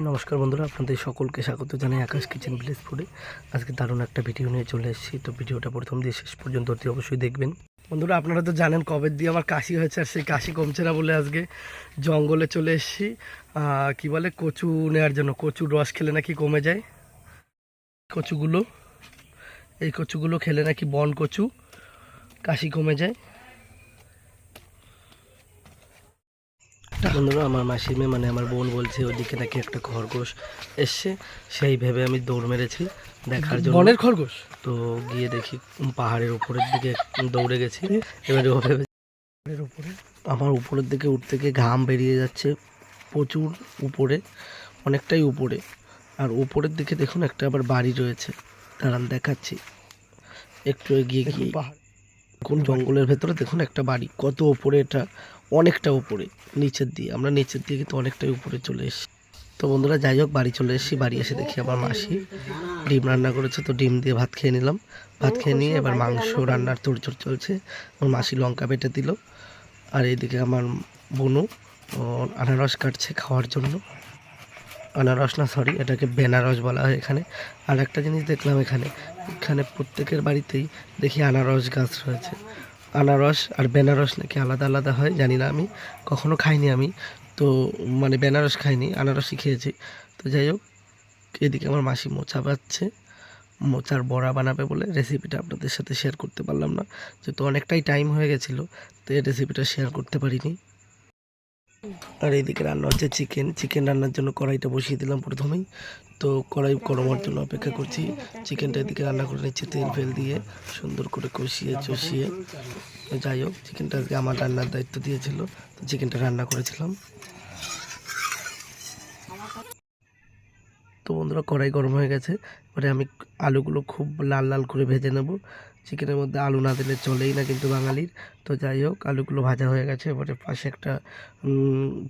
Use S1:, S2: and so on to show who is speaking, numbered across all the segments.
S1: নমস্কার বন্ধুরা, আপনাদের সকলকে স্বাগত জানাই আকাশ কিচেন ভিলেজ ফুডে। আজকে দারুণ একটা ভিডিও নিয়ে চলে এসেছি। তো ভিডিওটা প্রথম দিয়ে শেষ পর্যন্ত অতি অবশ্যই দেখবেন। বন্ধুরা, আপনারা তো জানেন কবে দিয়ে আমার কাশি হয়েছে, আর সেই কাশি কমছে না বলে আজকে জঙ্গলে চলে এসেছি। কি বলে, কচু নেওয়ার জন্য। কচুর রস খেলে নাকি কমে যায়। এই কচুগুলো খেলে নাকি, বন কচু, কাশি কমে যায়। বন্ধুরা, আমার মাসির মেয়ে মানে আমার বোন বলছে ওদিকে নাকি একটা খরগোশ এসছে। সেই ভেবে আমি দৌড় মেরেছি দেখার জন্য। বনের খরগোশ? তো গিয়ে দেখি পাহাড়ের উপরের দিকে দৌড়ে গেছি। এবারে ও ভেবে উপরে, আমার উপরের দিকে উঠতে গিয়ে ঘাম বেরিয়ে যাচ্ছে প্রচুর উপরে, অনেকটাই উপরে। আর উপরের দিকে দেখুন একটা আবার বাড়ি রয়েছে, দাঁড়ান দেখাচ্ছি। একটু এগিয়ে গিয়ে কোন জঙ্গলের ভেতরে দেখুন একটা বাড়ি, কত উপরে এটা, অনেকটা উপরে। নিচের দিয়ে, আমরা নিচের দিয়ে কিন্তু অনেকটাই উপরে চলে এসেছি। তো বন্ধুরা, যাই হোক, বাড়ি চলে এসেছি। বাড়ি এসে দেখি আমার মাসি ডিম রান্না করেছে। তো ডিম দিয়ে ভাত খেয়ে নিলাম। ভাত খেয়ে নিয়ে এবার মাংস রান্নার তোড়জোড় চলছে। আমার মাসি লঙ্কা বেটে দিল, আর এইদিকে আমার বোনও আনারস কাটছে খাওয়ার জন্য। আনারস না, সরি, এটাকে বেনারস বলা হয় এখানে। আর একটা জিনিস দেখলাম, এখানে প্রত্যেকের বাড়িতেই দেখি আনারস গাছ রয়েছে। আনারস আর বেনারস নাকি আলাদা আলাদা হয়, জানি না, আমি কখনো খাইনি। আমি তো মানে বেনারস খাইনি, আনারসই খেয়েছি। তো যাই হোক, এদিকে আমার মাসি মোচা বাচ্ছে, মোচার বড়া বানাবে বলে। রেসিপিটা আপনাদের সাথে শেয়ার করতে পারলাম না, যেহেতু অনেকটাই টাইম হয়ে গেছিলো, তো এই রেসিপিটা শেয়ার করতে পারিনি। আর এইদিকে রান্না হচ্ছে চিকেন রান্নার জন্য কড়াইটা বসিয়ে দিলাম প্রথমেই। তো কড়াই গরম হওয়ার জন্য অপেক্ষা করছি। চিকেনটা এদিকে রান্না করে নিচ্ছে তেল ফেল দিয়ে, সুন্দর করে কষিয়ে চষিয়ে। যাই হোক, চিকেনটা আজকে আমার রান্নার দায়িত্ব দিয়েছিল, তো চিকেনটা রান্না করেছিলাম। তো বন্ধুরা, কড়াই গরম হয়ে গেছে। এবারে আমি আলুগুলো খুব লাল লাল করে ভেজে নেব। চিকেনের মধ্যে আলু না দিলে চলেই না কিন্তু বাঙালির। তো যাই হোক, আলুগুলো ভাজা হয়ে গেছে। এবারে পাশে একটা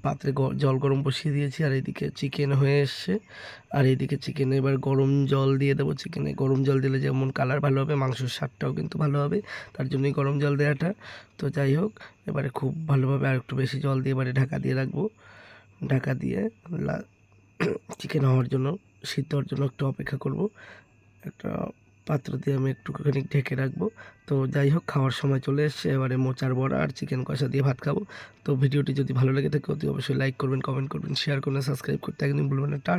S1: পাত্রে জল গরম বসিয়ে দিয়েছি, আর এইদিকে চিকেন হয়ে এসছে। আর এইদিকে চিকেনে এবার গরম জল দিয়ে দেবো। চিকেনে গরম জল দিলে যেমন কালার ভালো হবে, মাংসের স্বাদটাও কিন্তু ভালো হবে, তার জন্যই গরম জল দেওয়াটা। তো যাই হোক, এবারে খুব ভালোভাবে আর একটু বেশি জল দিয়ে এবারে ঢাকা দিয়ে রাখবো। ঢাকা দিয়ে চিকেন হওয়ার জন্য, সিদ্ধ হওয়ার জন্য একটু অপেক্ষা করব। একটা পাত্র দিয়ে আমি একটুখানি ঢেকে রাখবো। তো যাই হোক, খাওয়ার সময় চলে এসছে। এবারে মোচার বড়া আর চিকেন কষা দিয়ে ভাত খাবো। তো ভিডিওটি যদি ভালো লেগে থাকে অতি অবশ্যই লাইক করবেন, কমেন্ট করবেন, শেয়ার করবেন, সাবস্ক্রাইব করতে একদম ভুলবেন না।